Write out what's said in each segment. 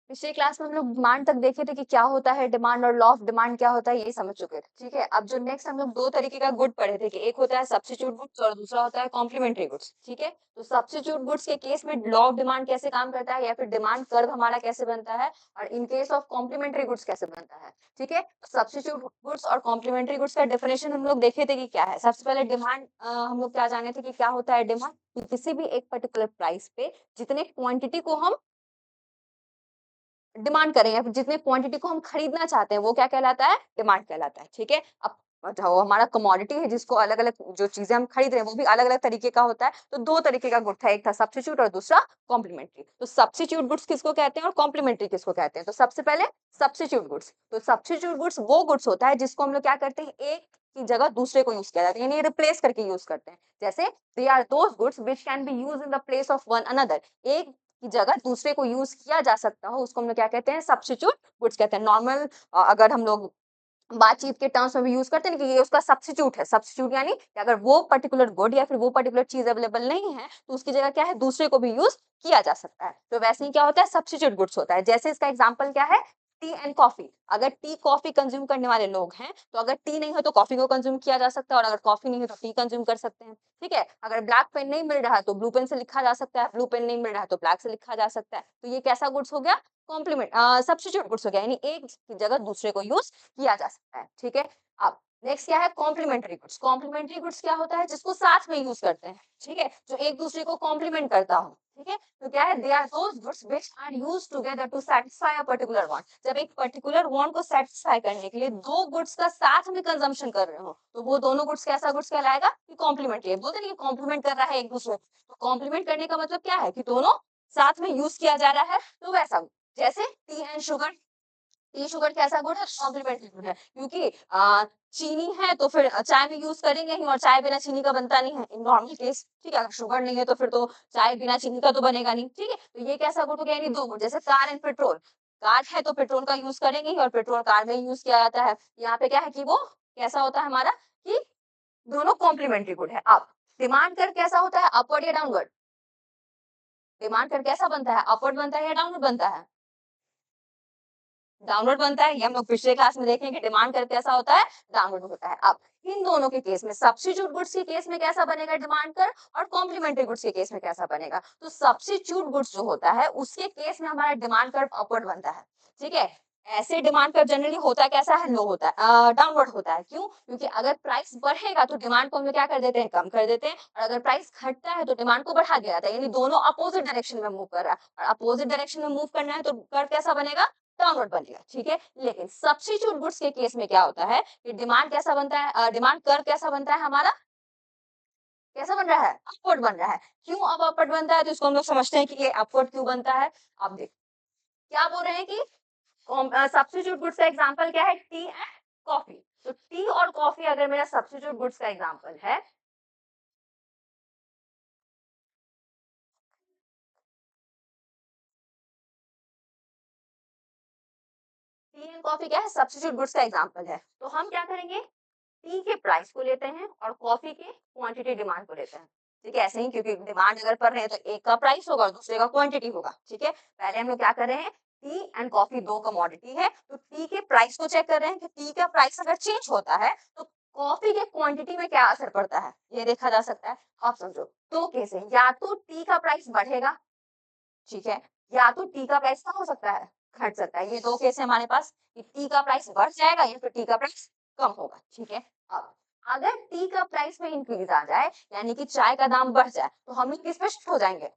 पिछले क्लास में हम लोग डिमांड तक देखे थे कि क्या होता है डिमांड और लॉ ऑफ डिमांड क्या होता है, ये समझ चुके थे। ठीक है, अब जो नेक्स्ट हम लोग दो तरीके का गुड पढ़े थे कि एक होता है सब्स्टिट्यूट गुड्स और दूसरा होता है कॉम्प्लीमेंट्री गुड्स। ठीक है, तो सब्स्टिट्यूट गुड्स के केस में लॉ ऑफ डिमांड कैसे काम करता है या फिर डिमांड कर्व हमारा कैसे बनता है, और in case of complementary goods कैसे बनता है। ठीक है, सब्स्टिट्यूट गुड्स और कॉम्प्लीमेंट्री गुड्स का डेफिनेशन हम लोग देखे थे कि क्या है। सबसे पहले डिमांड हम लोग क्या जाने थे कि क्या होता है डिमांड, कि किसी भी एक पर्टिकुलर प्राइस पे जितने क्वांटिटी को हम डिमांड करें या फिर जितने क्वांटिटी को हम खरीदना चाहते हैं वो क्या कहलाता है, डिमांड कहलाता है। ठीक है, अब जो हमारा कमोडिटी है जिसको अलग अलग जो चीजें हम खरीद रहे हैं वो भी अलग अलग तरीके का होता है। तो दो तरीके का गुड था, एक था सब्स्टिट्यूट और दूसरा कॉम्प्लीमेंट्री। तो सब्स्टिट्यूट गुड्स किसको कहते हैं और कॉम्प्लीमेंट्री किसको कहते हैं। तो सबसे पहले सब्स्टिट्यूट गुड्स, तो सब्स्टिट्यूट गुड्स वो गुड्स होता है जिसको हम लोग क्या करते हैं, एक की जगह दूसरे को यूज किया जाता है, यानी रिप्लेस करके यूज करते हैं। जैसे they are those goods which can be used in the place of one another, एक की जगह दूसरे को यूज किया जा सकता हो उसको हम लोग क्या कहते हैं, सब्स्टिट्यूट गुड्स कहते हैं। नॉर्मल अगर हम लोग बातचीत के टर्म्स में भी यूज करते हैं ना कि ये उसका सब्स्टिट्यूट है। सब्स्टिट्यूट यानी कि अगर वो पर्टिकुलर गुड या फिर वो पर्टिकुलर चीज अवेलेबल नहीं है तो उसकी जगह क्या है, दूसरे को भी यूज किया जा सकता है। तो वैसे ही क्या होता है, सब्स्टिट्यूट गुड्स होता है। जैसे इसका एग्जांपल क्या है, टी एंड कॉफी। अगर टी कॉफी कंज्यूम करने वाले लोग हैं तो अगर टी नहीं है तो कॉफी को कंज्यूम किया जा सकता है, और अगर कॉफी नहीं है तो टी कंज्यूम कर सकते हैं। ठीक है, अगर ब्लैक पेन नहीं मिल रहा है तो ब्लू पेन से लिखा जा सकता है, ब्लू पेन नहीं मिल रहा है तो ब्लैक से लिखा जा सकता है। तो ये कैसा गुड्स हो गया, कॉम्प्लीमेंट सब्स्टिट्यूट गुड्स हो गया, यानी एक की जगह दूसरे को यूज किया जा सकता है। ठीक है, अब नेक्स्ट क्या है, कॉम्प्लीमेंट्री गुड्स। कॉम्प्लीमेंट्री गुड्स क्या होता है, जिसको साथ में यूज करते हैं। ठीक है, जो एक दूसरे को कॉम्प्लीमेंट करता हो। ठीक है, तो क्या है, they are those goods which are used together to satisfy a particular want. जब एक पर्टिकुलर वांट को सैटिस्फाई करने के लिए दो गुड्स का साथ में कंजम्पशन कर रहे हो तो वो दोनों गुड्स कैसा गुड्स कहलाएगा, कि कॉम्प्लीमेंट्री है। बोलते नहीं कॉम्प्लीमेंट कर रहा है एक दूसरे को, तो कॉम्प्लीमेंट करने का मतलब क्या है कि दोनों साथ में यूज किया जा रहा है। तो वैसा जैसे T and sugar, T sugar कैसा गुड है, कॉम्प्लीमेंट्री गुड है, क्योंकि चीनी है तो फिर चाय में यूज करेंगे ही, और चाय बिना चीनी का बनता नहीं है इन नॉर्मल केस। ठीक है, अगर शुगर नहीं है तो फिर तो चाय बिना चीनी का तो बनेगा नहीं। ठीक है, तो ये कैसा गुड हो गया, यानी दो गुड। जैसे कार एंड पेट्रोल, कार है तो पेट्रोल का यूज करेंगे ही, और पेट्रोल कार में यूज किया जाता है। यहाँ पे क्या है कि वो कैसा होता है हमारा, कि दोनों कॉम्प्लीमेंट्री गुड है। अब डिमांड कर कैसा होता है, अपवर्ड या डाउनवर्ड। डिमांड कर कैसा बनता है, अपवर्ड बनता है या डाउनवर्ड बनता है, डाउनलोड बनता है। ये हम लोग पिछले क्लास में देखें कि डिमांड कर कैसा होता है, डाउनलोड होता है। अब इन दोनों के केस में, सब्स्टिट्यूट गुड्स के केस में कैसा बनेगा डिमांड कर, और कॉम्प्लीमेंट्री गुड्स के केस में कैसा बनेगा। तो सब्स्टिट्यूट गुड्स जो होता है उसके केस में हमारा डिमांड कर्व अपवर्ड बनता है। ठीक है, ऐसे डिमांड कर्व जनरली होता कैसा है, लो होता है, डाउनवर्ड होता है। क्यों, क्योंकि अगर प्राइस बढ़ेगा तो डिमांड को हम लोग क्या कर देते हैं, कम कर देते हैं, और अगर प्राइस घटता है तो डिमांड को बढ़ा दिया जाता है, यानी दोनों अपोजिट डायरेक्शन में मूव कर रहा है, और अपोजिट डायरेक्शन में मूव करना है तो कर्व कैसा बनेगा, डाउनवर्ड बनेगा। ठीक है, लेकिन सब्स्टिट्यूट गुड्स के केस में क्या होता है कि डिमांड कैसा बनता है, डिमांड कर्व कैसा बनता है हमारा, कैसा बन रहा है, अपवर्ड बन रहा है। क्यों अब अपवर्ड बनता है, तो इसको हम लोग समझते हैं कि ये अपवर्ड क्यों बनता है। अब देख क्या बोल रहे हैं कि सब्स्टिट्यूट गुड्स का एग्जांपल क्या है, टी एंड कॉफी। तो टी और कॉफी अगर मेरा सब्स्टिट्यूट गुड्स का एग्जांपल है, टी एंड कॉफी क्या है, सब्स्टिट्यूट गुड्स का एग्जांपल है। तो हम क्या करेंगे, टी के प्राइस को लेते हैं और कॉफी के क्वांटिटी डिमांड को लेते हैं। ठीक है, ऐसे ही, क्योंकि डिमांड अगर कर रहे हैं तो एक का प्राइस होगा और दूसरे का क्वांटिटी होगा। ठीक है, पहले हम लोग क्या कर रहे हैं, टी एंड कॉफी दो कमोडिटी है तो टी के प्राइस को चेक कर रहे हैं कि टी का प्राइस अगर चेंज होता है तो कॉफी के क्वांटिटी में क्या असर पड़ता है, ये देखा जा सकता है। आप समझो, दो केस है, या तो टी का प्राइस बढ़ेगा, ठीक है, या तो टी का प्राइस क्या हो सकता है, घट सकता है। ये दो केस है हमारे पास, कि टी का प्राइस बढ़ जाएगा या फिर टी का प्राइस कम होगा। ठीक है, अब अगर टी का प्राइस में इंक्रीज आ जाए, यानी कि चाय का दाम बढ़ जाए, तो हम लोग किस पे शिफ्ट हो जाएंगे,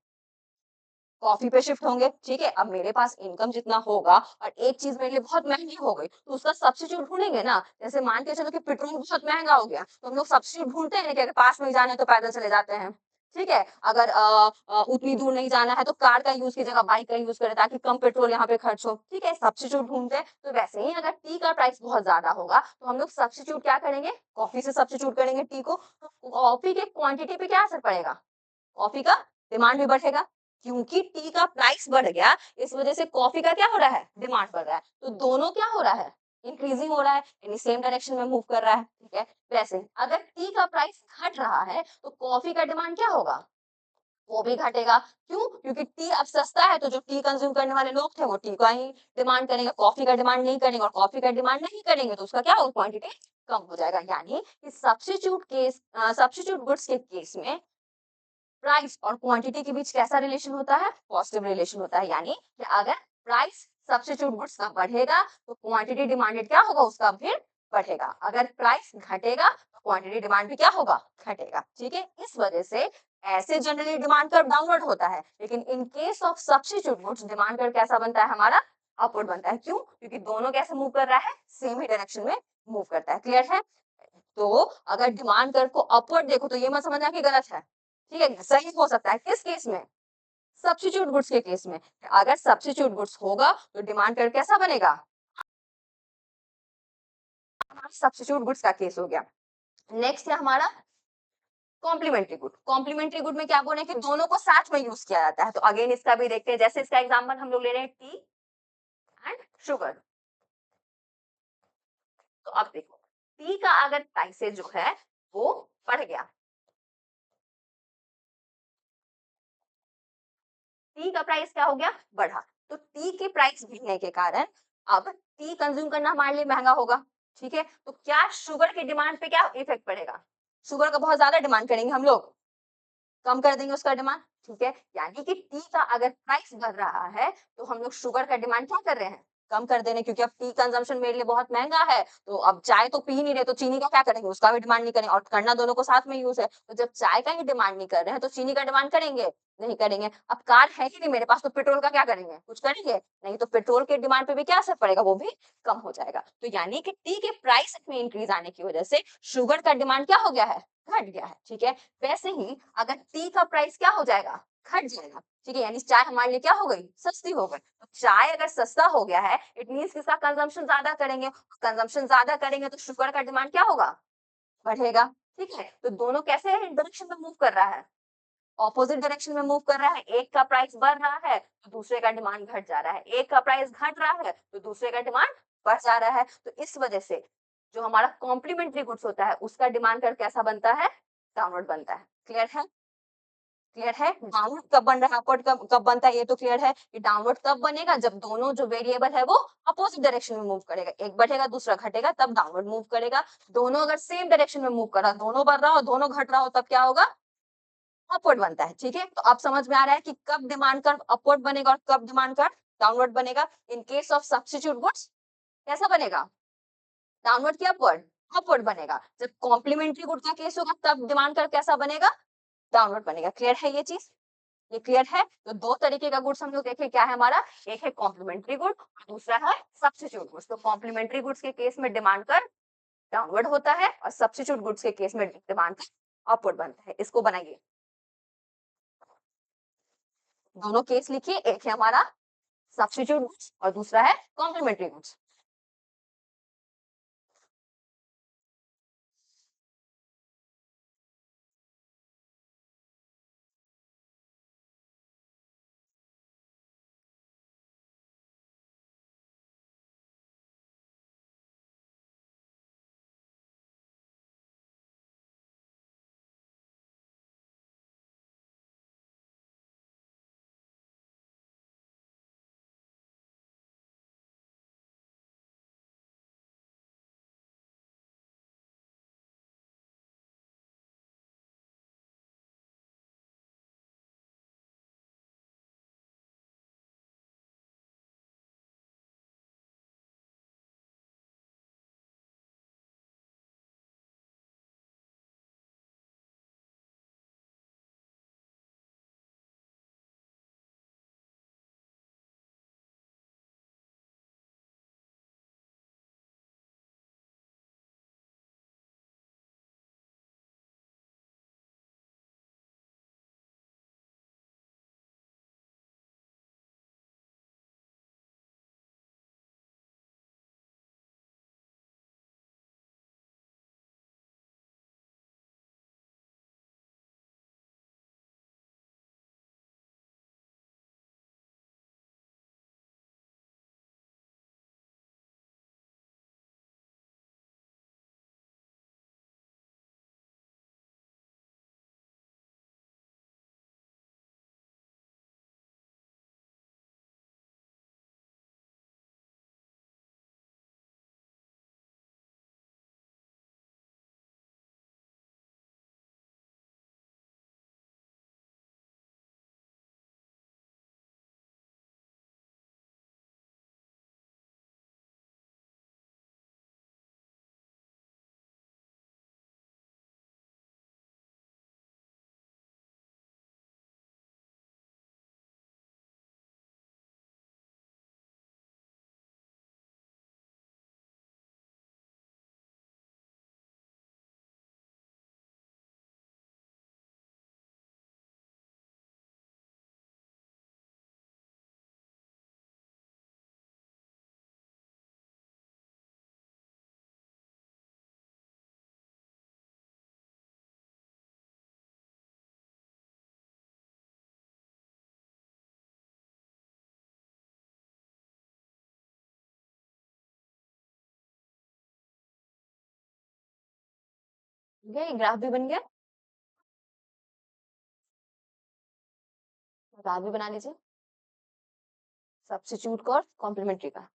कॉफी पे शिफ्ट होंगे। ठीक है, अब मेरे पास इनकम जितना होगा और एक चीज मेरे लिए बहुत महंगी हो गई तो उसका सब्स्टिट्यूट ढूंढेंगे ना। जैसे मान के चलो कि पेट्रोल बहुत महंगा हो गया तो हम लोग सब्स्टिट्यूट ढूंढते हैं ना, कि अगर पास में ही जाना है तो पैदल चले जाते हैं। ठीक है, अगर उतनी दूर नहीं जाना है तो कार का यूज की जगह बाइक का यूज करें ताकि कम पेट्रोल यहाँ पे खर्च हो। ठीक है, सब्स्टिट्यूट ढूंढते हैं। तो वैसे ही अगर टी का प्राइस बहुत ज्यादा होगा तो हम लोग सब्स्टिट्यूट क्या करेंगे, कॉफी से सब्स्टिट्यूट करेंगे टी को। तो कॉफी के क्वांटिटी पे क्या असर पड़ेगा, कॉफी का डिमांड भी बढ़ेगा, क्योंकि टी का प्राइस बढ़ गया इस वजह से कॉफी का क्या हो रहा है, डिमांड बढ़ रहा है। तो दोनों क्या हो रहा है, इंक्रीजिंग हो रहा है, यानी सेम डायरेक्शन में मूव कर रहा है। ठीक है, वैसे ही अगर टी का प्राइस घट रहा है तो कॉफी का डिमांड क्या होगा, वो भी घटेगा। क्यों? क्योंकि टी अब सस्ता है, तो जो टी कंज़्यूम करने वाले लोग थे, वो टी का ही डिमांड करेंगे, कॉफ़ी का डिमांड नहीं करेंगे और कॉफ़ी का डिमांड नहीं करेंगे, तो उसका क्या होगा क्वांटिटी कम हो जाएगा। यानी कि सब्स्टिट्यूट गुड्स के केस में प्राइस और क्वांटिटी के बीच कैसा रिलेशन होता है? पॉजिटिव रिलेशन होता है। यानी कि अगर प्राइस सब्स्टिट्यूट गुड्स का बढ़ेगा, तो क्वांटिटी डिमांडेड क्या होगा? उसका फिर बढ़ेगा। अगर प्राइस घटेगा, तो क्वांटिटी डिमांड भी क्या होगा? घटेगा। ठीक है? इस वजह से ऐसे जनरली डिमांड कर्व डाउनवर्ड होता है, लेकिन इन case of substitute goods demand curve कैसा बनता है हमारा? अपवर्ड बनता है। क्यों? क्योंकि दोनों कैसे मूव कर रहा है? सेम ही डायरेक्शन में मूव करता है। क्लियर है? तो अगर डिमांड कर्व को अपवर्ड देखो, तो ये मत समझना कि गलत है। ठीक है? सही हो सकता है। किस केस में? सब्स्टिट्यूट गुड्स के केस में। अगर सब्स्टिट्यूट गुड्स होगा, तो डिमांड कर्व कैसा बनेगा? हमारा सब्स्टिट्यूट गुड्स का केस हो गया। नेक्स्ट है हमारा कॉम्प्लीमेंट्री गुड। कॉम्प्लीमेंट्री गुड में क्या बोल रहे हैं कि दोनों को साथ में यूज किया जाता है। तो अगेन इसका भी देखते हैं। जैसे इसका एग्जांपल हम लोग ले रहे हैं टी एंड शुगर। तो अब देखो, टी का अगर प्राइसेस जो है वो बढ़ गया, टी का प्राइस क्या हो गया? बढ़ा। तो टी के प्राइस बढ़ने के कारण अब टी कंज्यूम करना हमारे लिए महंगा होगा। ठीक है? तो क्या शुगर की डिमांड पे क्या इफेक्ट पड़ेगा? शुगर का बहुत ज्यादा डिमांड करेंगे हम लोग, कम कर देंगे उसका डिमांड। ठीक है? यानी कि टी का अगर प्राइस बढ़ रहा है, तो हम लोग शुगर का डिमांड क्या कर रहे हैं? कम कर दे रहे हैं, क्योंकि अब टी कंजम्पशन मेरे लिए बहुत महंगा है। तो अब चाय तो पी ही नहीं रहे, तो चीनी का क्या करेंगे? उसका भी डिमांड नहीं करेंगे, और करना दोनों को साथ में यूज है। तो जब चाय का ही डिमांड नहीं कर रहे हैं, तो चीनी का डिमांड करेंगे? नहीं करेंगे। अब कार है ही नहीं मेरे पास, तो पेट्रोल का क्या करेंगे? कुछ करेंगे नहीं। तो पेट्रोल के डिमांड पे भी क्या असर पड़ेगा? वो भी कम हो जाएगा। तो यानी कि टी के प्राइस में इंक्रीज आने की वजह से शुगर का डिमांड क्या हो गया है? घट गया है। ठीक है? वैसे ही अगर टी का प्राइस क्या हो जाएगा? घट जाएगा। ठीक है? यानी चाय हमारे लिए क्या हो गई? सस्ती हो गई। तो चाय अगर सस्ता हो गया है, इट मीन्स इसका कंजम्पशन ज्यादा करेंगे। कंजम्पशन ज्यादा करेंगे, तो शुगर का डिमांड क्या होगा? बढ़ेगा। ठीक है? तो दोनों कैसे डायरेक्शन में मूव कर रहा है? ऑपोजिट डायरेक्शन में मूव कर रहा है। एक का प्राइस बढ़ रहा है, तो दूसरे का डिमांड घट जा रहा है। एक का प्राइस घट रहा है, तो दूसरे का डिमांड बढ़ जा रहा है। तो इस वजह से जो हमारा कॉम्प्लीमेंट्री गुड्स होता है, उसका डिमांड कर्व कैसा बनता है? डाउनवर्ड बनता है। क्लियर है? क्लियर है? डाउनवर्ड कब बन रहा है, अपवर्ड कब बनता है, ये तो क्लियर है कि डाउनवर्ड तब बनेगा जब दोनों जो वेरिएबल है वो अपोजिट डायरेक्शन में मूव करेगा। एक बढ़ेगा, दूसरा घटेगा, तब डाउनवर्ड मूव करेगा। दोनों अगर सेम डायरेक्शन में मूव कर रहा, दोनों बढ़ रहा हो, दोनों घट रहा हो, तब क्या होगा? अपवर्ड बनता है। ठीक है? तो अब समझ में आ रहा है कि कब डिमांड कर्व अपवर्ड बनेगा और कब डिमांड कर्व डाउनवर्ड बनेगा। इन केस ऑफ सब्स्टिट्यूट गुड्स कैसा बनेगा? डाउनवर्ड की अपवर्ड? अपवर्ड बनेगा। जब कॉम्प्लीमेंट्री गुड का केस होगा, तब डिमांड कर्व कैसा बनेगा? डाउनवर्ड बनेगा। क्लियर है ये चीज? ये क्लियर है? तो दो तरीके का गुड्स हम लोग देखे, क्या है हमारा? एक है कॉम्प्लीमेंट्री गुड और दूसरा है सब्स्टिट्यूट गुड्स। तो कॉम्प्लीमेंट्री गुड्स के केस में डिमांड कर्व डाउनवर्ड होता है, और सब्स्टिट्यूट गुड्स के केस में डिमांड कर्व अपवर्ड बनता है। इसको बनाइए, दोनों केस लिखिए। एक है हमारा सब्स्टिट्यूट गुड्स और दूसरा है कॉम्प्लीमेंट्री गुड्स। ठीक है, ये ग्राफ भी बन गया, ग्राफ भी बना लीजिए, सब्स्टिट्यूट का और कॉम्प्लीमेंट्री का।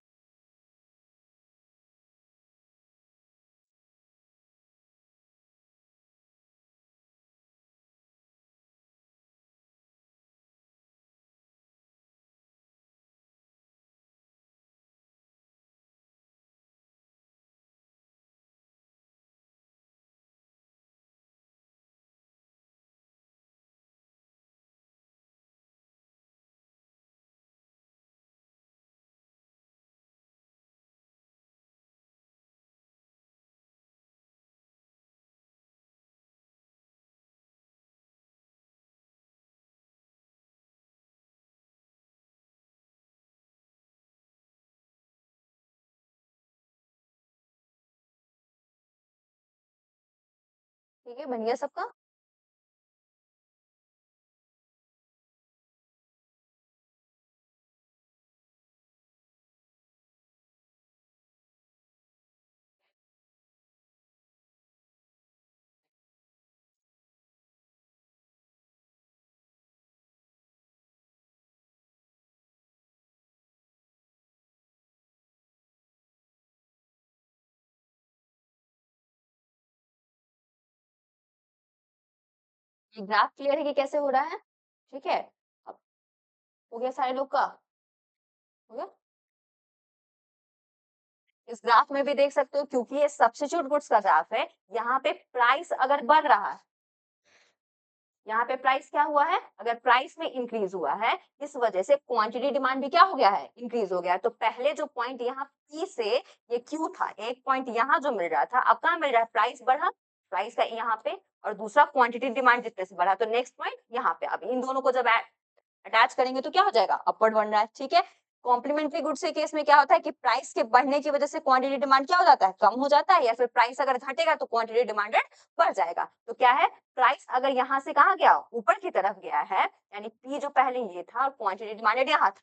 ठीक है, बन गया सबका? ये ग्राफ क्लियर है कि कैसे हो रहा है? ठीक है, अब हो गया सारे लोग का? हो गया? इस ग्राफ में भी देख सकते हो, क्योंकि ये सब्स्टिट्यूट गुड्स का ग्राफ है, यहाँ पे प्राइस अगर बढ़ रहा है, यहाँ पे प्राइस क्या हुआ है, अगर प्राइस में इंक्रीज हुआ है, इस वजह से क्वांटिटी डिमांड भी क्या हो गया है, इंक्रीज हो गया है। तो पहले जो पॉइंट यहाँ पी से ये क्यू था, एक पॉइंट यहाँ जो मिल रहा था, अब कहाँ मिल रहा है, प्राइस बढ़ा, प्राइस का यहाँ पे, और दूसरा क्वांटिटी डिमांड जितने से बढ़ा, तो नेक्स्ट पॉइंट यहाँ पे। अब इन दोनों को जब अटैच करेंगे तो क्या हो जाएगा, अपवर्ड बन रहा है। ठीक है, कॉम्प्लीमेंट्री गुड्स के केस में क्या होता है कि प्राइस के बढ़ने की वजह से क्वांटिटी डिमांड क्या हो जाता है, कम हो जाता है, या फिर प्राइस अगर घटेगा तो क्वांटिटी डिमांडेड बढ़ जाएगा। तो क्या है, प्राइस अगर यहाँ से कहाँ गया, ऊपर की तरफ गया है, यानी पी जो पहले ये था और क्वांटिटी डिमांडेड यहाँ था,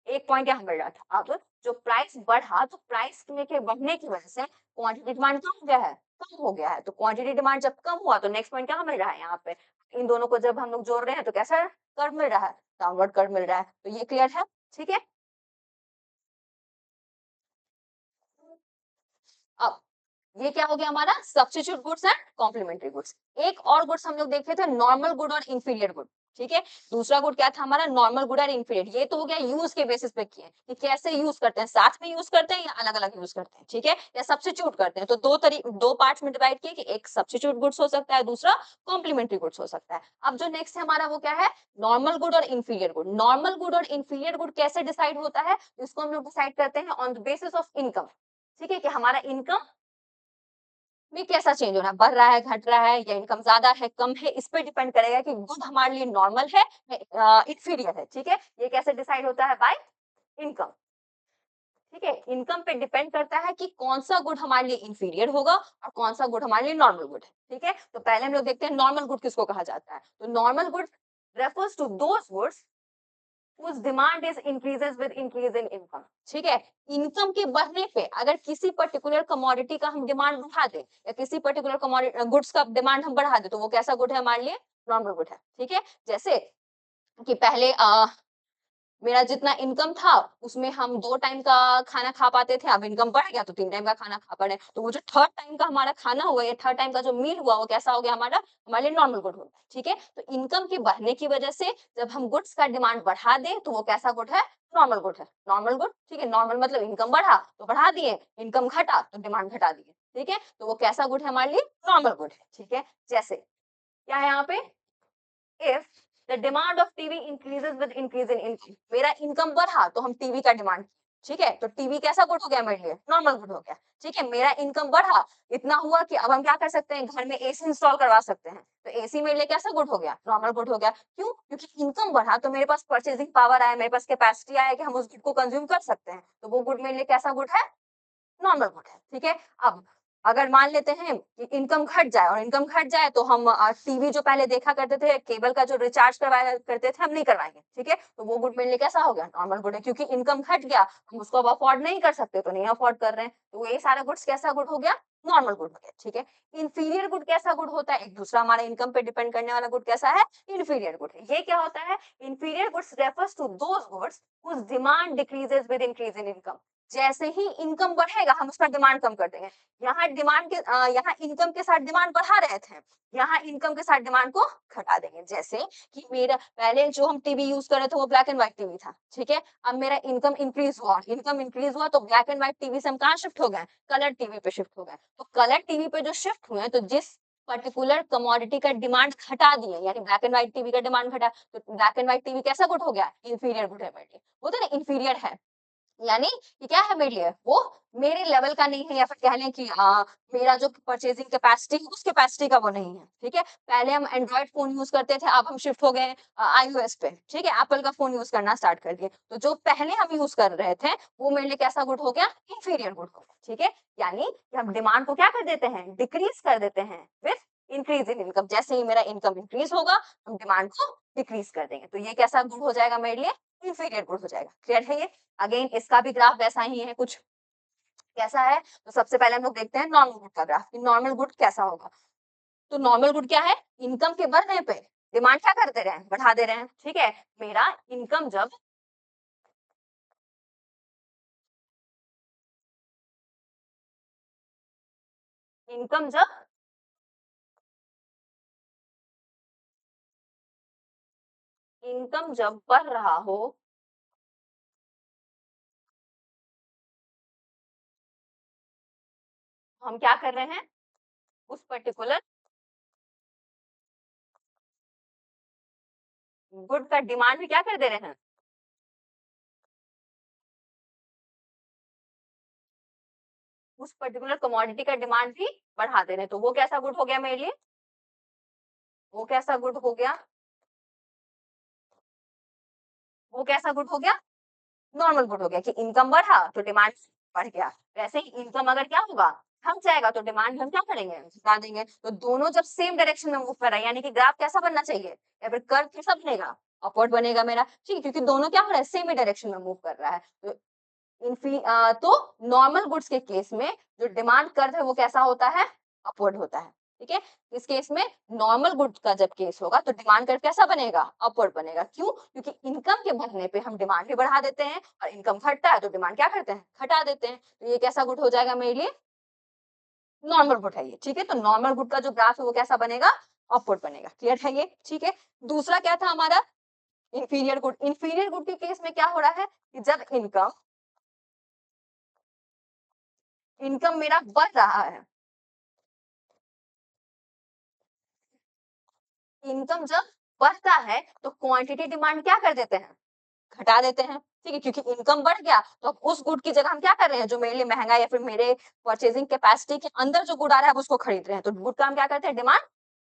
एक पॉइंट यहाँ मिल रहा था, अब जो प्राइस बढ़ा तो प्राइस में के बढ़ने की वजह से क्वांटिटी डिमांड कम हो गया है, कम हो गया है। तो क्वांटिटी डिमांड जब कम हुआ तो नेक्स्ट पॉइंट कहाँ मिल रहा है, यहाँ पे। इन दोनों को जब हम लोग जोड़ रहे हैं तो कैसा कर्व मिल रहा है, डाउनवर्ड कर्व मिल रहा है। तो ये क्लियर है? ठीक है, अब ये क्या हो गया हमारा, substitute goods and complementary goods. एक और गुड्स हम लोग देखे थे, नॉर्मल गुड और इंफीरियर गुड। ठीक है, दूसरा गुड क्या था हमारा, नॉर्मल गुड और इंफीरियर। ये तो हो गया यूज के बेसिस पे किए कि कैसे यूज करते हैं, साथ में यूज करते हैं या अलग अलग यूज करते हैं, ठीक है, या सब्स्टिट्यूट करते हैं। तो दो पार्ट्स में डिवाइड किए कि एक सब्स्टिट्यूट गुड्स हो सकता है, दूसरा कॉम्प्लीमेंट्री गुड्स हो सकता है। अब जो नेक्स्ट है हमारा वो क्या है, नॉर्मल गुड और इंफीरियर गुड। नॉर्मल गुड और इंफीरियर गुड कैसे डिसाइड होता है, इसको हम लोग डिसाइड करते हैं on the basis of income. ठीक है, कि हमारा इनकम में कैसा चेंज हो रहा है, बढ़ रहा है, घट रहा है, या इनकम ज्यादा है, कम है, इस पे डिपेंड करेगा कि गुड हमारे लिए नॉर्मल है, इंफीरियर है। ठीक है, ये कैसे डिसाइड होता है, बाय इनकम। ठीक है, इनकम पे डिपेंड करता है कि कौन सा गुड हमारे लिए इंफीरियर होगा और कौन सा गुड हमारे लिए नॉर्मल गुड है। ठीक है, तो पहले हम लोग देखते हैं नॉर्मल गुड किसको कहा जाता है। तो normal good refers to those goods whose demand is increases with increase in income। ठीक है, इनकम के बढ़ने पे अगर किसी पर्टिकुलर कमोडिटी का हम डिमांड बढ़ा दे, या किसी पर्टिकुलर गुड्स का डिमांड हम बढ़ा दे, तो वो कैसा गुड है हमारे लिए, नॉर्मल गुड है। ठीक है, जैसे कि पहले मेरा जितना इनकम था उसमें हम 2 टाइम का खाना खा पाते थे, अब इनकम बढ़ गया तो 3 टाइम का खाना खा पा रहे हैं। तो वो जो थर्ड टाइम का हमारा खाना हुआ, या थर्ड टाइम का जो मील हुआ, वो कैसा हो गया हमारा, हमारे लिए नॉर्मल गुड हो गया। ठीक है, तो इनकम के बढ़ने की वजह से जब हम गुड्स का डिमांड बढ़ा दें तो वो कैसा गुड है, नॉर्मल गुड है। नॉर्मल गुड, ठीक है, नॉर्मल मतलब इनकम बढ़ा तो बढ़ा दिए, इनकम घटा तो डिमांड घटा दिए। ठीक है, तो वो कैसा गुड है हमारे लिए, नॉर्मल गुड है। ठीक है, जैसे क्या है यहाँ पे, if the demand of TV increases with increase in income। मेरा इनकम बढ़ा तो हम टीवी का डिमांड, ठीक है, तो टीवी कैसा गुड हो गया मेरे लिए, नॉर्मल गुड हो गया। ठीक है, मेरा इनकम बढ़ा, इतना हुआ कि अब हम क्या कर सकते हैं, घर में एसी इंस्टॉल करवा सकते हैं, तो एसी मेरे लिए कैसा गुड हो गया, नॉर्मल गुड हो गया। क्यों, क्योंकि इनकम बढ़ा तो मेरे पास परचेजिंग पावर आया, मेरे पास कैपेसिटी आया कि हम उस गुड को कंज्यूम कर सकते हैं, तो वो गुड मेरे लिए कैसा गुड है, नॉर्मल गुड है। ठीक है, अब अगर मान लेते हैं कि इनकम घट जाए और इनकम घट जाए तो हम टीवी जो पहले देखा करते थे, केबल का जो रिचार्ज करवाया करते थे, हम नहीं करवाएँगे, ठीक है? तो वो गुड मेरे लिए कैसा हो गया? नॉर्मल गुड है क्योंकि इनकम घट गया, हम उसको अब अफोर्ड नहीं कर सकते, तो नहीं अफोर्ड कर रहे हैं। तो ये सारा गुड्स कैसा गुड हो गया? नॉर्मल गुड हो गया, ठीक है? इंफीरियर गुड कैसा गुड होता है? एक दूसरा हमारा इनकम पे डिपेंड करने वाला गुड कैसा है? इंफीरियर गुड है। ये क्या होता है? Inferior goods refers to those goods whose demand decreases with increase in income। जैसे ही इनकम बढ़ेगा, हम उसका डिमांड कम कर देंगे। यहाँ इनकम के साथ डिमांड बढ़ा रहे थे, यहाँ इनकम के साथ डिमांड को घटा देंगे। जैसे कि मेरा पहले जो हम टीवी यूज़ कर रहे थे वो ब्लैक एंड व्हाइट टीवी था, ठीक है? अब मेरा इनकम इंक्रीज़ हुआ तो ब्लैक एंड व्हाइट टीवी से हम कहाँ शिफ्ट हो गए? कलर टीवी पे शिफ्ट हो गए। तो कलर टीवी पे जो शिफ्ट हुए हैं तो जिस पर्टिकुलर कमोडिटी का डिमांड घटा दिए, यानी ब्लैक एंड व्हाइट टीवी का डिमांड घटा, तो ब्लैक एंड व्हाइट टीवी कैसा गुड हो गया? इंफीरियर गुड है मेरे लिए। बोलते हैं ना इंफीरियर है। यानी ये क्या है मेरे लिए? वो मेरे लेवल का नहीं है या फिर कह लें कि मेरा जो परचेज़िंग कैपेसिटी है, उस कैपेसिटी का वो नहीं है, ठीक है? पहले हम एंड्रॉयड फ़ोन यूज़ करते थे, अब हम शिफ्ट हो गए आईओएस पे, ठीक है? एप्पल का फ़ोन यूज़ करना स्टार्ट कर दिए। तो जो पहले हम यूज़ कर रहे थे, वो मेरे लिए कैसा गुड हो गया? इंफीरियर गुड हो गया, ठीक है? यानी कि हम डिमांड को क्या कर देते हैं? डिक्रीज़ कर देते हैं विथ इंक्रीज़ इन इनकम। जैसे ही मेरा इनकम इंक्रीज़ होगा, हम डिमांड को डिक्रीज़ कर देंगे। तो ये कैसा गुड हो जाएगा मेरे लिए? इंफीरियर गुड हो जाएगा। क्लियर है ये? अगेन इसका भी ग्राफ वैसा ही है कुछ, कैसा है? तो सबसे पहले हम लोग देखते हैं नॉर्मल गुड का ग्राफ कि नॉर्मल गुड कैसा होगा। तो नॉर्मल गुड क्या है? इनकम के बढ़ने पे डिमांड क्या कर दे रहे हैं? बढ़ा दे रहे हैं, ठीक है? मेरा इनकम जब इनकम जब बढ़ रहा हो, हम क्या कर रहे हैं? उस पर्टिकुलर गुड का डिमांड भी क्या कर दे रहे हैं? उस पर्टिकुलर कमोडिटी का डिमांड भी बढ़ा दे रहे हैं। तो वो कैसा गुड हो गया मेरे लिए? वो कैसा गुड हो गया? वो कैसा गुड हो गया? नॉर्मल गुड हो गया कि इनकम बढ़ा तो डिमांड बढ़ गया। वैसे ही इनकम अगर क्या होगा? थम जाएगा तो डिमांड हम क्या करेंगे? घटा देंगे। तो दोनों जब सेम डायरेक्शन में मूव कर रहा है यानी कि ग्राफ कैसा बनना चाहिए? या फिर कर्व कैसा बनेगा? अपवर्ड बनेगा मेरा, ठीक है? क्योंकि दोनों क्या हो रहा है? सेम ही डायरेक्शन में मूव कर रहा है। तो तो नॉर्मल गुड्स के केस में जो डिमांड कर्व है वो कैसा होता है? अपवर्ड होता है, ठीक है? इस केस में नॉर्मल गुड्स का जब केस होगा तो डिमांड कर्व कैसा बनेगा? अपवर्ड बनेगा। क्यों? क्योंकि इनकम के बढ़ने पे हम डिमांड भी बढ़ा देते हैं और इनकम घटता है तो डिमांड क्या करते हैं? घटा देते हैं। तो ये कैसा गुड हो जाएगा मेरे लिए? नॉर्मल गुड है ये, ठीक है? तो नॉर्मल गुड का जो ग्राफ है वो कैसा बनेगा? अपवर्ड बनेगा। क्लियर है ये? ठीक है? दूसरा क्या था हमारा? Inferior good. इंफीरियर गुड के केस में क्या हो रहा है कि जब इनकम मेरा बढ़ रहा है, इनकम जब बढ़ता है तो क्वांटिटी डिमांड क्या कर देते हैं? घटा देते हैं, ठीक है? क्योंकि इनकम बढ़ गया तो अब उस गुड की जगह हम क्या कर रहे हैं? जो मेरे लिए महँगा या फिर मेरे परचेज़िंग कैपेसिटी के अंदर जो गुड आ रहा है, अब उसको खरीद रहे हैं। तो गुड का हम क्या करते हैं? डिमांड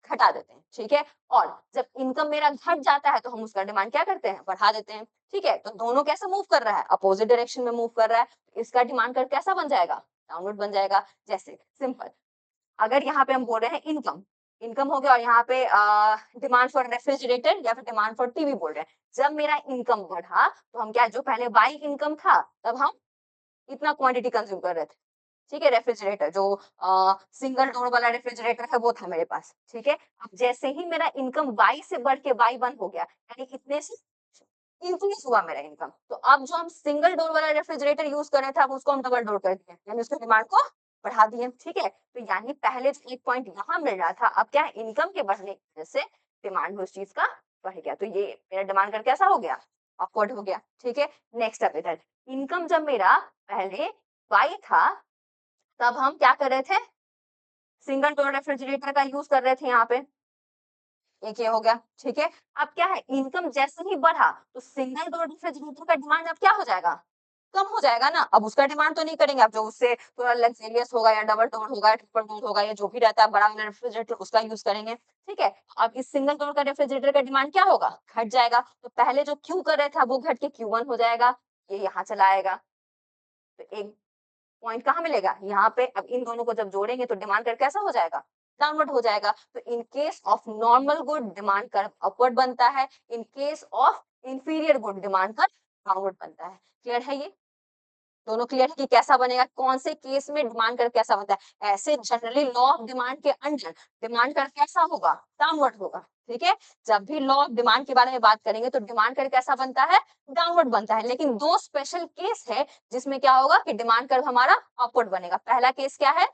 घटा देते हैं, ठीक है? और जब इनकम मेरा घट जाता है तो हम उसका डिमांड क्या करते हैं? बढ़ा देते हैं, ठीक है? तो दोनों कैसे मूव कर रहा है? अपोज़िट डायरेक्शन में मूव कर रहा है। इसका डिमांड कर्व कैसा बन जाएगा? डाउनवर्ड बन जाएगा। जैसे सिंपल, अगर यहाँ पे हम बोल रहे हैं इनकम, इनकम हो गया और यहाँ पे डिमांड फॉर रेफ्रिजरेटर या फिर डिमांड फॉर टीवी बोल रहे हैं। जब मेरा इनकम बढ़ा, तो हम क्या जो पहले बाइंग इनकम था, तब हम इतना क्वांटिटी कंज्यूम कर रहे थे। ठीक है? रेफ्रिजरेटर जो सिंगल डोर वाला रेफ्रिजरेटर है वो था मेरे पास, ठीक है? अब जैसे ही मेरा इनकम Y से बढ़ के Y1 हो गया, यानी इतने से इंक्रीज़ हुआ मेरा इनकम। तो अब जो हम सिंगल डोर वाला रेफ्रिजरेटर यूज़ कर रहे थे, अब उसको हम डबल डोर कर दिए, यानी उसकी डिमांड को बढ़ा दिए, ठीक है? तो यानी पहले जो एक पॉइंट यहाँ मिल रहा था, अब क्या है इनकम के बढ़ने की वजह से डिमांड भी उस चीज़ का बढ़ गया। तो ये मेरा डिमांड कर्व कैसा हो गया? अपवर्ड हो गया, ठीक है? नेक्स्ट अब इधर, इनकम जब मेरा पहले Y था, तब हम क्या कर रहे थे? सिंगल डोर रेफ्रिजरेटर का यूज़ कर रहे थे यहाँ पे। एक ये हो गया, ठीक है? अब क्या है इनकम जैसे ही बढ़ा, तो सिंगल डोर रेफ्रिजरेटर का डिमांड अब क्या हो जाएगा? कम हो जाएगा ना। अब उसका डिमांड तो नहीं करेंगे, अब जो उससे थोड़ा लग्ज़रियस होगा या डबल डोर होगा, ट्रिपल डोर होगा या जो भी रहता है बड़ा वाला रेफ्रिजरेटर उसका यूज़ करेंगे, ठीक है? अब इस सिंगल डोर का रेफ्रिजरेटर का डिमांड क्या होगा? घट जाएगा। तो पहले जो Q कर रहे थे अब वो घट के Q1 हो जाएगा, ये यहाँ चला आएगा। तो एक पॉइंट कहाँ मिलेगा? यहाँ पे। अब इन दोनों को जब जोड़ेंगे तो डिमांड कर्व कैसा हो जाएगा? डाउनवर्ड हो जाएगा। तो इन case of normal good demand curve upward बनता है, इन case of inferior good demand curve downward बनता है। क्लियर है ये? दोनों क्लियर है कि कैसा बनेगा, कौन से केस में डिमांड कर्व कैसा होता है। ऐसे जनरली लॉ ऑफ डिमांड के अंडर डिमांड कर्व कैसा होगा? डाउनवर्ड होगा। ठीक है, जब भी लॉ ऑफ डिमांड के बारे में बात करेंगे तो डिमांड कर्व कैसा बनता है? डाउनवर्ड बनता है। लेकिन दो स्पेशल केस है जिसमें क्या होगा कि डिमांड कर्व हमारा अपवर्ड बनेगा। पहला केस क्या है?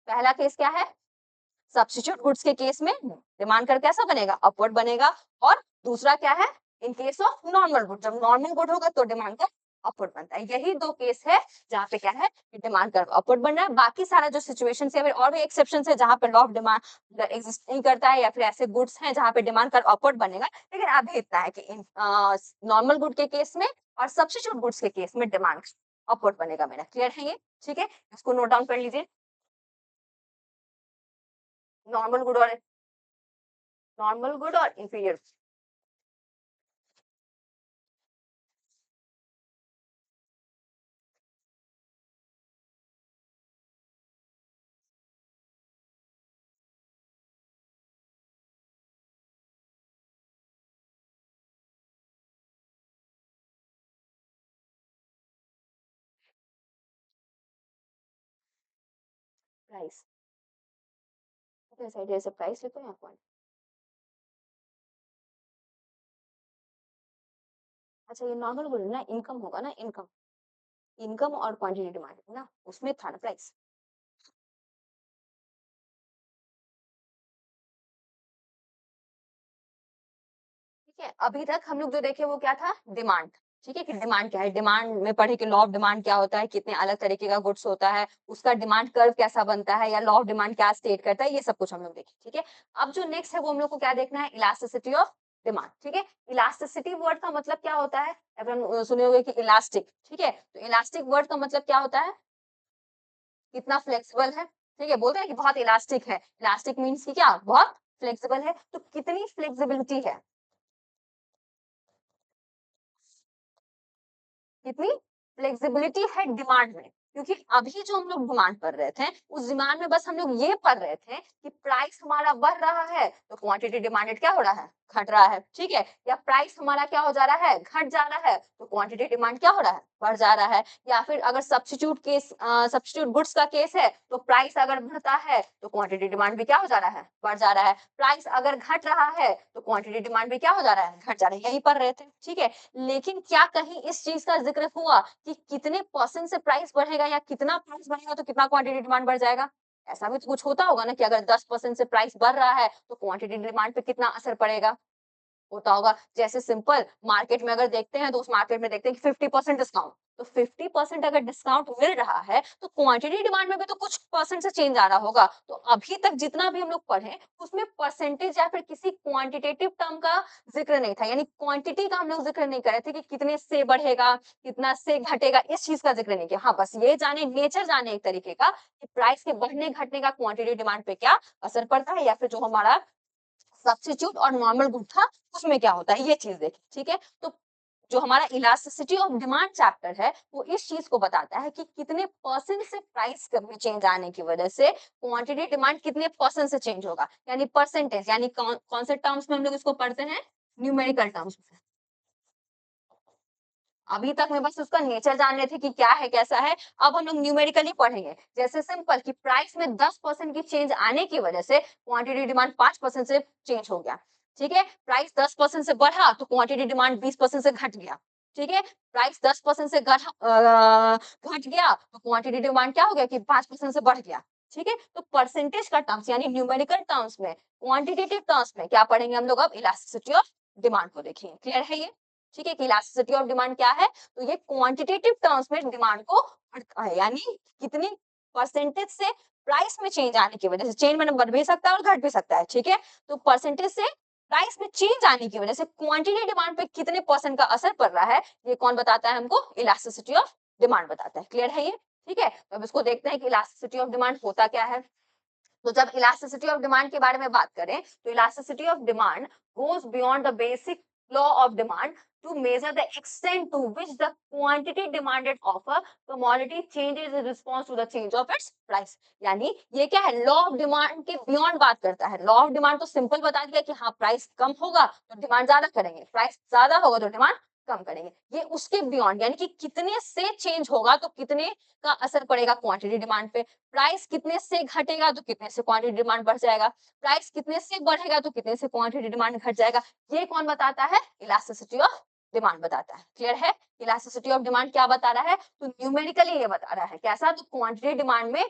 पहला केस क्या है? सब्स्टिट्यूट गुड्स के केस में डिमांड कर्व कैसा बनेगा? अपवर्ड बनेगा। और दूसरा क्या है? इन केस ऑफ नॉर्मल गुड, जब नॉर्मल गुड होगा तो डिमांड कर्व अपवर्ड बनता है। यही दो केस है जहाँ पे क्या है कि डिमांड कर्व अपवर्ड बन रहा है। बाकी सारा जो सिचुएशन है, फिर और भी एक्सेप्शन है जहाँ पे लॉ ऑफ डिमांड एग्जिस्ट नहीं करता है, या फिर ऐसे गुड्स हैं जहाँ पे डिमांड कर्व अपवर्ड बनेगा। लेकिन अभी इतना है कि नॉर्मल गुड के केस में और सब्स्टिट्यूट गुड्स के केस में डिमांड अपवर्ड बनेगा। मेरा क्लियर है ये? ठीक है, इसको नोट डाउन कर लीजिए। नॉर्मल गुड और इंफीरियर। प्राइस साइड से प्राइस लिखो यहाँ पर। अच्छा, ये नॉर्मल गुड ना इनकम होगा ना, इनकम। इनकम और क्वांटिटी डिमांड ना, उसमें था ना प्राइस। ठीक है, अभी तक हम लोग जो देखे वो क्या था? डिमांड। ठीक है, कि डिमांड क्या है, डिमांड में पढ़े कि लॉ ऑफ डिमांड क्या होता है, कितने अलग तरीके का गुड्स होता है, उसका डिमांड कर्व कैसा बनता है, या लॉ ऑफ डिमांड क्या स्टेट करता है, ये सब कुछ हम लोग देखे। ठीक है, अब जो नेक्स्ट है वो हम लोग को क्या देखना है? Elasticity of demand. ठीक है, इलास्टिसिटी वर्ड का मतलब क्या होता है? अपन सुने होंगे कि इलास्टिक। ठीक है, तो इलास्टिक वर्ड का मतलब क्या होता है? कितना फ्लेक्सिबल है। ठीक है, बोलते हैं कि बहुत इलास्टिक है। इलास्टिक मीन्स की क्या? बहुत फ्लेक्सिबल है। तो कितनी फ्लेक्सिबिलिटी है, कितनी फ्लेक्सिबिलिटी है डिमांड में। क्योंकि अभी जो हम लोग डिमांड कर रहे थे, उस डिमांड में बस हम लोग ये पढ़ रहे थे कि प्राइस हमारा बढ़ रहा है तो क्वांटिटी डिमांडेड क्या हो रहा है? घट रहा है। ठीक है, या प्राइस हमारा क्या हो जा रहा है? घट जा रहा है तो क्वांटिटी डिमांड क्या हो रहा है? बढ़ जा रहा है। या फिर अगर सब्स्टिट्यूट गुड्स का केस है तो प्राइस अगर बढ़ता है तो क्वांटिटी डिमांड भी क्या हो जा रहा है? बढ़ जा रहा है। प्राइस अगर घट रहा है तो क्वांटिटी डिमांड भी क्या हो जा रहा है? घट जा रहा है। यही पढ़ रहे थे। ठीक है, लेकिन क्या कहीं इस चीज का जिक्र हुआ कि कितने परसेंट से प्राइस बढ़ेगा, या कितना प्राइस बढ़ेगा तो कितना क्वांटिटी डिमांड बढ़ जाएगा? ऐसा भी तो कुछ होता होगा ना कि अगर 10% से प्राइस बढ़ रहा है तो क्वांटिटी डिमांड पे कितना असर पड़ेगा? होता होगा। जैसे सिंपल मार्केट में अगर देखते हैं तो उस मार्केट में देखते हैं कि 50% डिस्काउंट, तो 50% अगर डिस्काउंट मिल रहा है तो क्वांटिटी डिमांड में भी तो कुछ परसेंट से चेंज आ रहा होगा। तो अभी तक जितना भी हम लोग पढ़े उसमें परसेंटेज या फिर किसी क्वांटिटेटिव टर्म का जिक्र नहीं था, यानी क्वांटिटी का हम लोग जिक्र नहीं कर रहे थे कि कितने से बढ़ेगा, कितना से घटेगा, इस चीज का जिक्र नहीं किया। हाँ, बस ये जाने, नेचर जाने एक तरीके का कि प्राइस के बढ़ने घटने का क्वांटिटी डिमांड पे क्या असर पड़ता है, या फिर जो हमारा सब्स्टिट्यूट और नॉर्मल गुड था उसमें क्या होता है, ये चीज देखिए। ठीक है, तो जो हमारा इलास्टिसिटी ऑफ डिमांड चैप्टर है वो इस चीज को बताता है कि कितने परसेंट से प्राइस में चेंज आने की वजह से क्वांटिटी डिमांड कितने परसेंट से चेंज होगा, यानी परसेंटेज, यानी कौन से टर्म्स में हम लोग इसको पढ़ते हैं? न्यूमेरिकल टर्म्स में। अभी तक मैं बस उसका नेचर जान रहे थे कि क्या है कैसा है। अब हम लोग न्यूमेरिकली पढ़ेंगे। जैसे सिंपल कि प्राइस में 10% की चेंज आने की वजह से क्वांटिटी डिमांड 5% से चेंज हो गया। ठीक है, प्राइस 10% से बढ़ा तो क्वांटिटी डिमांड 20% से घट गया। ठीक है, प्राइस 10% से घट गया तो क्वांटिटी डिमांड क्या हो गया कि 5% से बढ़ गया। ठीक है, तो परसेंटेज का टर्म्स यानी न्यूमेरिकल टर्म्स में, क्वांटिटेटिव टर्म्स में क्या पढ़ेंगे हम लोग? अब इलास्टिसिटी ऑफ डिमांड को देखिए। क्लियर है ये? ठीक है, कि इलास्टिसिटी ऑफ डिमांड क्या है? तो ये क्वांटिटेटिव टर्म्स में डिमांड को बढ़ता है, यानी कितनी परसेंटेज से प्राइस में चेंज आने की वजह से, चेंज में बढ़ भी सकता है और घट भी सकता है। ठीक है, तो परसेंटेज से प्राइस में चेंज आने की वजह से क्वांटिटी डिमांड पे कितने परसेंट का असर पड़ रहा है, ये कौन बताता है हमको? इलास्टिसिटी ऑफ डिमांड बताता है। क्लियर है ये? ठीक है, तो अब इसको देखते हैं कि इलास्टिसिटी ऑफ डिमांड होता क्या है। तो जब इलास्टिसिटी ऑफ डिमांड के बारे में बात करें तो elasticity of demand goes beyond the basic law of demand to measure the extent to which the quantity demanded of a commodity changes in response to the change of its price। यानी ये क्या है, law of demand के beyond बात करता है। Law of demand तो simple बता दिया कि हाँ प्राइस कम होगा तो डिमांड ज्यादा करेंगे, प्राइस ज्यादा होगा तो डिमांड कम करेंगे। ये उसके बियॉन्ड यानी कि कितने से चेंज होगा तो कितने का असर पड़ेगा क्वांटिटी डिमांड पे, प्राइस कितने से घटेगा तो कितने से क्वांटिटी डिमांड बढ़ जाएगा, प्राइस कितने से बढ़ेगा तो कितने से क्वांटिटी डिमांड घट जाएगा। ये कौन बताता है, इलास्टिसिटी ऑफ डिमांड बताता है। क्लियर है, इलास्टिसिटी ऑफ डिमांड क्या बता रहा है, तो न्यूमेरिकली ये बता रहा है कैसा, तो क्वांटिटी डिमांड में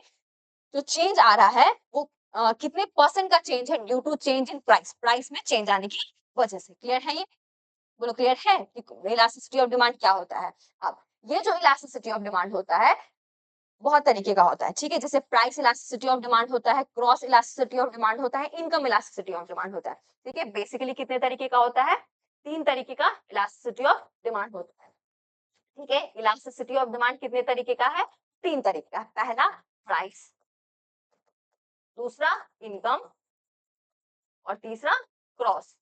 जो चेंज आ रहा है वो कितने परसेंट का चेंज है due to change in price, price में चेंज आने की वजह से। क्लियर है ये, बोलो क्लियर है कि इलास्टिसिटी ऑफ डिमांड क्या होता है। अब ये जो इलास्टिसिटी ऑफ डिमांड होता है बहुत तरीके का होता है, ठीक है, जैसे प्राइस इलास्टिसिटी ऑफ डिमांड होता है, क्रॉस इलास्टिसिटी ऑफ डिमांड होता है, इनकम इलास्टिसिटी ऑफ डिमांड होता है। ठीक है, बेसिकली कितने तरीके का होता है, 3 तरीके का इलास्टिसिटी ऑफ डिमांड होता है। ठीक है, इलास्टिसिटी ऑफ डिमांड कितने तरीके का है, 3 तरीके का। पहला प्राइस, दूसरा इनकम और तीसरा क्रॉस।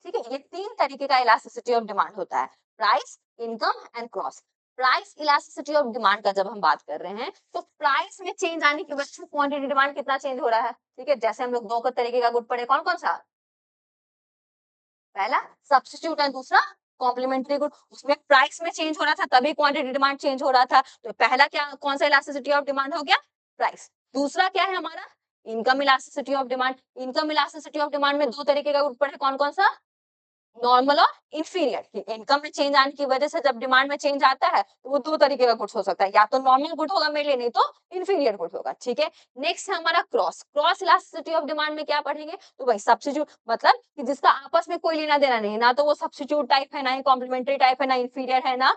ठीक है, ये 3 तरीके का इलास्टिसिटी ऑफ डिमांड होता है, price, income and cross. Price elasticity of demand का जब हम बात कर रहे हैं तो प्राइस में चेंज आने की वजह से क्वांटिटी डिमांड कितना चेंज हो रहा है। ठीक है, जैसे हम लोग 2 का तरीके का गुड पढ़े, कौन कौन सा, पहला सब्स्टिट्यूट एंड दूसरा कॉम्प्लीमेंट्री गुड। उसमें प्राइस में चेंज हो रहा था तभी क्वांटिटी डिमांड चेंज हो रहा था, तो पहला क्या, कौन सा इलास्टिसिटी ऑफ डिमांड हो गया, प्राइस। दूसरा क्या है हमारा, income elasticity of demand. Income elasticity of demand में 2 तरीके का गुड पढ़े, कौन कौन सा, नॉर्मल और इंफीरियर। इनकम में चेंज आने की वजह से जब डिमांड में चेंज आता है तो वो 2 तरीके का गुड्स हो सकता है, या तो नॉर्मल गुड होगा मेरे लिए, नहीं तो इंफीरियर गुड होगा। ठीक है, नेक्स्ट है हमारा cross. Cross elasticity of demand में क्या पढ़ेंगे, तो भाई सब्स्टिट्यूट, मतलब कि जिसका आपस में कोई लेना देना नहीं, ना तो वो सब्स्टिट्यूट टाइप है, ना ही कॉम्प्लीमेंट्री टाइप है, ना इंफीरियर है, ना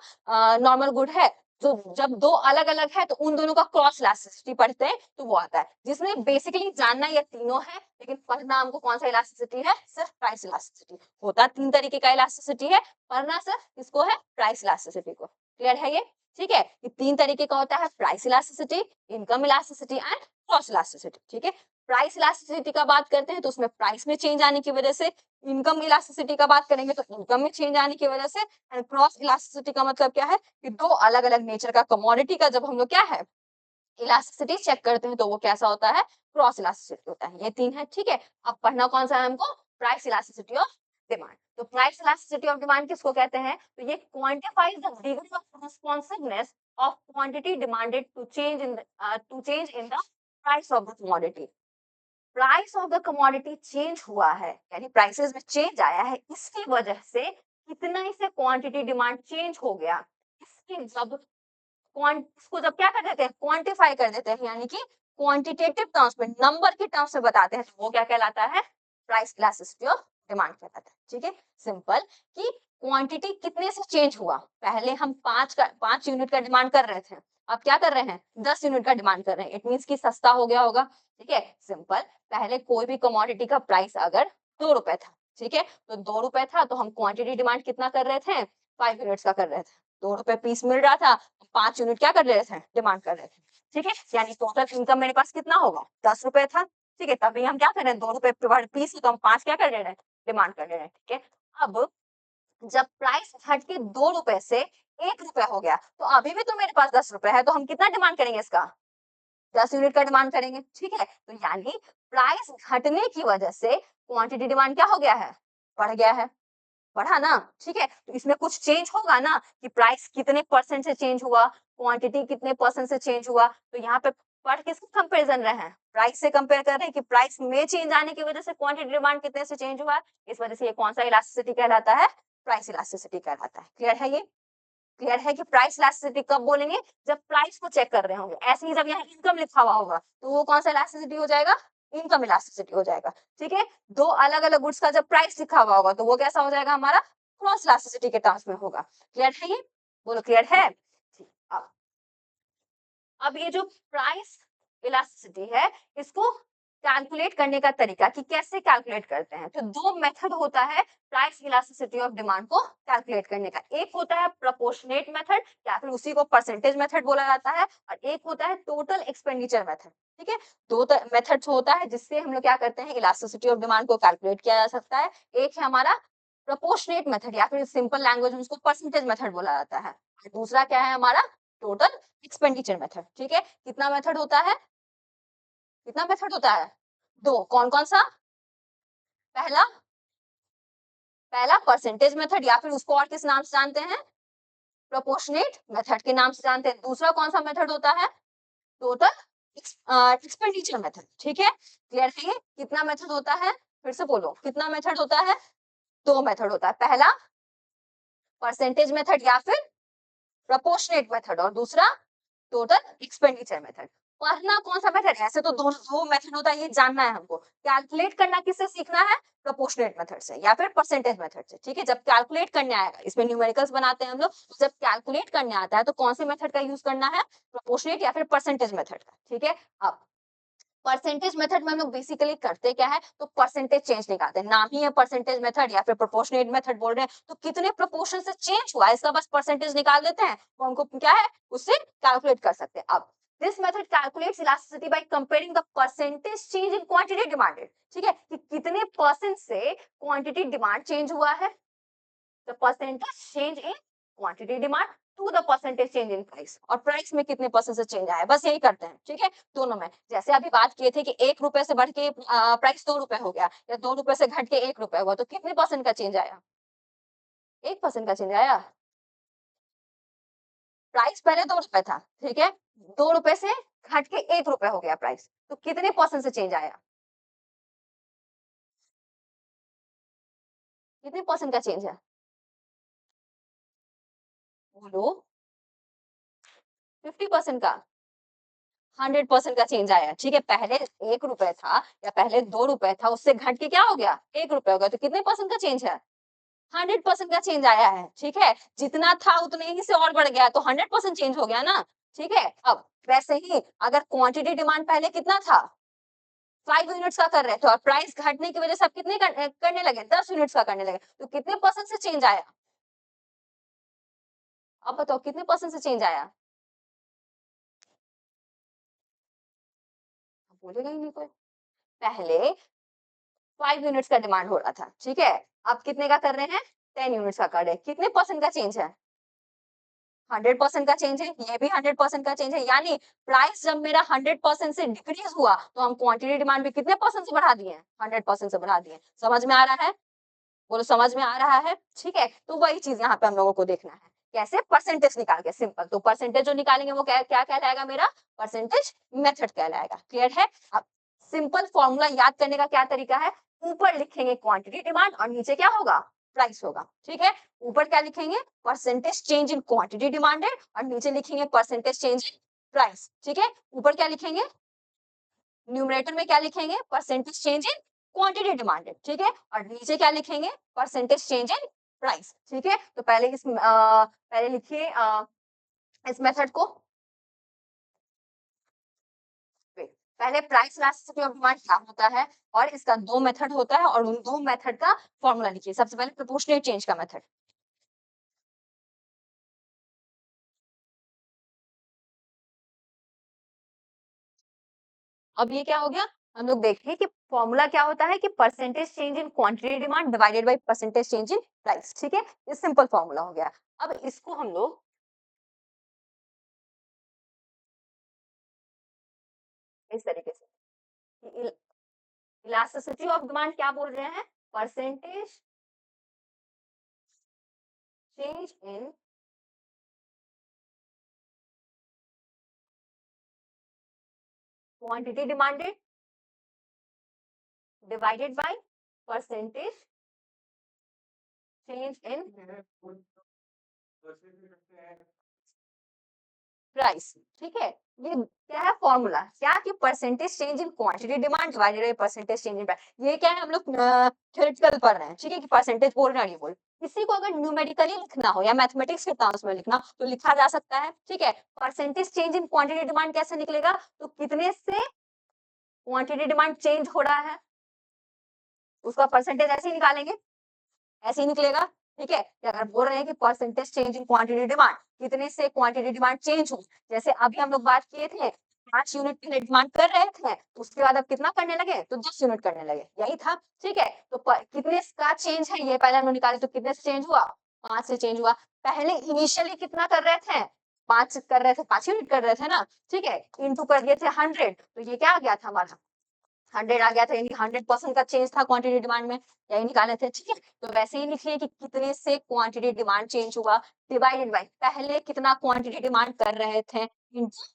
नॉर्मल गुड है। तो जब 2 अलग अलग है तो उन दोनों का क्रॉस इलास्टिसिटी पढ़ते हैं तो वो आता है, जिसमें बेसिकली जानना ये तीनों है, लेकिन पढ़ना हमको कौन सा इलास्टिसिटी है, सिर्फ प्राइस इलास्टिसिटी। होता 3 तरीके का इलास्टिसिटी है, पढ़ना सिर्फ इसको है, प्राइस इलास्टिसिटी को। क्लियर है ये, ठीक है, ये 3 तरीके का होता है, price elasticity, income elasticity and cross elasticity. ठीक है, प्राइस इलास्टिसिटी का बात करते हैं तो उसमें प्राइस में चेंज आने की वजह से, इनकम इलास्टिसिटी का बात करेंगे तो इनकम में चेंज आने की वजह से, एंड क्रॉस इलास्टिसिटी का मतलब क्या है कि 2 अलग अलग नेचर का कमोडिटी का जब हम लोग क्या है इलास्टिसिटी चेक करते हैं तो वो कैसा होता है, क्रॉस इलास्टिसिटी होता है। ये 3 है। ठीक है, अब पढ़ना कौन सा है हमको, प्राइस इलास्टिसिटी ऑफ डिमांड। तो प्राइस इलास्टिसिटी ऑफ डिमांड किसको कहते हैं, तो ये quantifies the degree of responsiveness of quantity demanded to change in the price of the commodity. Price of the commodity change हुआ है, यानी प्राइसेस में चेंज आया है, इसकी वजह से कितना इसे क्वांटिटी डिमांड चेंज हो गया, इसकी जब इसको जब क्या कर देते हैं, क्वांटिफाई कर देते हैं, यानी कि क्वांटिटेटिव टर्म्स में, नंबर के टर्म्स में बताते हैं, तो वो क्या कहलाता है, प्राइस इलास्टिसिटी ऑफ डिमांड कहलाता है। ठीक है, सिंपल कि क्वांटिटी कितने से चेंज हुआ, पहले हम 5 यूनिट का डिमांड कर रहे थे, अब क्या कर रहे हैं, 10 यूनिट का डिमांड कर रहे हैं, इट मींस कि सस्ता हो गया होगा। ठीक है, सिंपल, पहले कोई भी कमोडिटी का प्राइस अगर 2 रुपए था, ठीक है, तो 2 रुपए था तो हम क्वांटिटी डिमांड कितना कर रहे थे, 5 यूनिट्स का कर रहे थे, 2 रुपए पीस मिल रहा था, 5 यूनिट क्या कर रहे थे, डिमांड कर रहे थे। ठीक है, यानी टोटल इनकम मेरे पास कितना होगा, 10 रुपए था। ठीक है, तभी हम क्या कर रहे हैं, 2 रुपए पर पीस तो हम 5 क्या कर रहे हैं, डिमांड कर रहे हैं। ठीक है, अब जब प्राइस घट के 2 रुपए से 1 रुपया हो गया तो अभी भी तो मेरे पास 10 रुपए है, तो हम कितना डिमांड करेंगे इसका, 10 यूनिट का डिमांड करेंगे। ठीक है, तो यानी प्राइस घटने की वजह से क्वांटिटी डिमांड क्या हो गया है, बढ़ गया है, बढ़ा ना। ठीक है, तो इसमें कुछ चेंज होगा ना कि प्राइस कितने परसेंट से चेंज हुआ, क्वांटिटी कितने परसेंट से चेंज हुआ, तो यहाँ पे पढ़ किसका कंपैरिजन रहे हैं, प्राइस से कंपेयर कर रहे हैं कि प्राइस में चेंज आने की वजह से क्वांटिटी डिमांड कितने से चेंज हुआ है, इस वजह से ये कौन सा इलास्टिसिटी कहलाता है, प्राइस इलास्टिसिटी कहलाता है। क्लियर है ये, क्लियर है कि प्राइस इलास्टिसिटी कब बोलेंगे, जब प्राइस को चेक कर रहे होंगे। ऐसे ही जब यहाँ इनकम लिखा हुआ होगा तो वो कौन सा इलास्टिसिटी हो जाएगा, इनकम इलास्टिसिटी हो जाएगा। ठीक है, 2 अलग अलग गुड्स का जब प्राइस लिखा हुआ होगा तो वो कैसा हो जाएगा, हमारा क्रॉस इलास्टिसिटी के टर्म्स में होगा। क्लियर है ये, बोलो क्लियर है। ठीक, अब ये जो प्राइस इलास्टिसिटी है इसको कैलकुलेट करने का तरीका कि कैसे कैलकुलेट करते हैं, तो 2 मेथड होता है प्राइस इलास्टिसिटी ऑफ डिमांड को कैलकुलेट करने का। एक होता है प्रोपोर्शनेट मेथड या फिर उसी को परसेंटेज मेथड बोला जाता है, और एक होता है टोटल एक्सपेंडिचर मेथड। ठीक है, 2 मेथड्स होता है जिससे हम लोग क्या करते हैं, इलास्टिसिटी ऑफ डिमांड को कैलकुलेट किया जा सकता है। एक है हमारा प्रोपोर्शनेट मेथड या फिर सिंपल लैंग्वेज में उसको परसेंटेज मेथड बोला जाता है। और दूसरा क्या है हमारा टोटल एक्सपेंडिचर मेथड। ठीक है, कितना मेथड होता है, कितना मेथड होता है, दो। कौन कौन सा, पहला, पहला परसेंटेज मेथड या फिर उसको और किस नाम से जानते हैं, प्रोपोर्शनेट मेथड के नाम से जानते हैं। दूसरा कौन सा मेथड होता है, टोटल एक्सपेंडिचर मेथड। ठीक है, क्लियर है ये? कितना मेथड होता है, फिर से बोलो, कितना मेथड होता है, दो मेथड होता है। पहला परसेंटेज मेथड या फिर प्रोपोर्शनेट मेथड और दूसरा टोटल एक्सपेंडिचर मेथड। पढ़ना कौन सा मेथड है, ऐसे तो दो मेथड होता है, ये जानना है हमको। कैलकुलेट करना किससे सीखना है, प्रोपोर्शनेट मेथड से या फिर परसेंटेज मेथड से। ठीक है, जब कैलकुलेट करने आएगा, इसमें न्यूमेरिकल्स बनाते हैं हम लोग, तो जब कैलकुलेट करने आता है तो कौन से मेथड का यूज करना है, प्रोपोर्शनेट या फिर परसेंटेज मेथड का। ठीक है, अब परसेंटेज मेथड में हम लोग बेसिकली करते क्या है, तो परसेंटेज चेंज निकालते हैं। नाम ही है परसेंटेज मेथड या फिर प्रोपोर्शनेट मेथड बोल रहे हैं, तो कितने प्रोपोर्शन से चेंज हुआ है इसका बस परसेंटेज निकाल देते हैं, वो हमको क्या है उससे कैलकुलेट कर सकते हैं। अब this method calculates elasticity by comparing the percentage change in quantity demanded. ठीक है, कि कितने परसेंट से क्वांटिटी डिमांड चेंज हुआ है, the percentage change in quantity demand to the percentage change in price, और प्राइस में कितने परसेंट से चेंज आया, बस यही करते हैं। ठीक है, दोनों में जैसे अभी बात किए थे कि 1 रुपए से बढ़ के प्राइस 2 रुपए हो गया या 2 रुपए से घट के 1 रुपए हुआ, तो कितने परसेंट का चेंज आया, 1% का चेंज आया। प्राइस पहले 2 रुपए था, ठीक है, 2 रुपए से घट के 1 रुपए हो गया प्राइस, तो कितने परसेंट से चेंज आया, कितने परसेंट का चेंज है, बोलो, 50% का, 100% का चेंज आया। ठीक है, पहले 1 रुपए था या पहले 2 रुपए था, उससे घट के क्या हो गया, 1 रुपए हो गया, तो कितने परसेंट का चेंज है, 100% का चेंज आया है। ठीक है, जितना था उतने ही से और बढ़ गया, तो 100% चेंज हो गया ना। ठीक है, अब वैसे ही अगर क्वांटिटी डिमांड पहले कितना था, 5 यूनिट्स का कर रहे थे और प्राइस घटने की वजह से आप कितने करने लगे, 10 यूनिट्स का करने लगे, तो कितने परसेंट से चेंज आया, अब बताओ कितने परसेंट से चेंज आया, बोलेगा ही नहीं कोई। पहले 5 यूनिट्स का डिमांड हो रहा था, ठीक है, अब कितने का कर रहे हैं, 10 यूनिट्स का कर रहे हैं, कितने परसेंट का चेंज है, 100% का चेंज है, ये भी 100% का चेंज है। यानी प्राइस जब मेरा 100% से डिक्रीज हुआ, तो हम क्वांटिटी डिमांड भी कितने परसेंट से बढ़ा दिए, 100% से बढ़ा दिए। समझ में आ रहा है, बोलो समझ में आ रहा है। ठीक है, तो वही चीज यहाँ पे हम लोगों को देखना है, कैसे परसेंटेज निकाल के, सिंपल। तो परसेंटेज जो निकालेंगे वो क्या क्या कहलाएगा, मेरा परसेंटेज मेथड कहलाएगा। क्लियर है? अब सिंपल फॉर्मूला याद करने का क्या तरीका है, ऊपर लिखेंगे क्वांटिटी डिमांड और नीचे क्या होगा, प्राइस होगा। ठीक है, ऊपर क्या लिखेंगे, percentage change in quantity demanded, और नीचे लिखेंगे परसेंटेज चेंज इन प्राइस। ठीक है, ऊपर क्या लिखेंगे, न्यूमरेटर में क्या लिखेंगे, percentage change in quantity demanded. ठीक है, और नीचे क्या लिखेंगे, परसेंटेज चेंज इन प्राइस। ठीक है, तो पहले पहले लिखिए इस मेथड को, पहले प्राइस इलास्टिसिटी ऑफ डिमांड क्या होता है, और इसका दो मेथड होता है, और उन दो मेथड का फॉर्मूला लिखिए। सबसे पहले प्रोपोर्शनेट चेंज का मेथड, अब ये क्या हो गया, हम लोग देखें कि फॉर्मूला क्या होता है, कि percentage change in quantity demand divided by percentage change in price. ठीक है, ये सिंपल फॉर्मूला हो गया। अब इसको हम लोग इस तरीके से, इलास्टिसिटी ऑफ डिमांड क्या बोल रहे हैं, percentage change in quantity demanded divided by percentage change in price. ठीक है, ये क्या है फॉर्मूला, क्या कि percentage change in quantity demand divided by percentage change in price. ये क्या है, हम लोग थ्योरेटिकल पढ़ रहे हैं। ठीक है, कि परसेंटेज बोल रहे हैं, नहीं बोल, किसी को अगर न्यूमेरिकली लिखना हो या मैथमेटिक्स के टर्म्स में लिखना, तो लिखा जा सकता है। ठीक है, percentage change in quantity demand कैसे निकलेगा, तो कितने से क्वांटिटी डिमांड चेंज हो रहा है, उसका परसेंटेज ऐसे ही निकालेंगे, ऐसे ही निकलेगा। ठीक है, अगर बोल रहे हैं कि percentage change in quantity demand, कितने से क्वांटिटी डिमांड चेंज हो, जैसे अभी हम लोग बात किए थे 5 यूनिट पहले डिमांड कर रहे थे, उसके बाद अब कितना करने लगे? तो 10 यूनिट करने लगे, यही था, ठीक है? तो कितने का चेंज है ये पहले हम लोग निकाले तो कितने से चेंज हुआ? 5 से चेंज हुआ। पहले इनिशियली कितना कर रहे थे? 5 कर रहे थे, 5 यूनिट कर रहे थे ना, ठीक है? इंटू कर दिए थे 100, तो ये क्या आ गया था हमारा? 100 आ गया था, यानी 100% का चेंज था क्वांटिटी डिमांड में, यही निकाले थे, ठीक है? तो वैसे ही लिखिए कि कितने से क्वांटिटी डिमांड चेंज हुआ, डिवाइडेड बाय पहले कितना क्वांटिटी डिमांड कर रहे थे, इंटू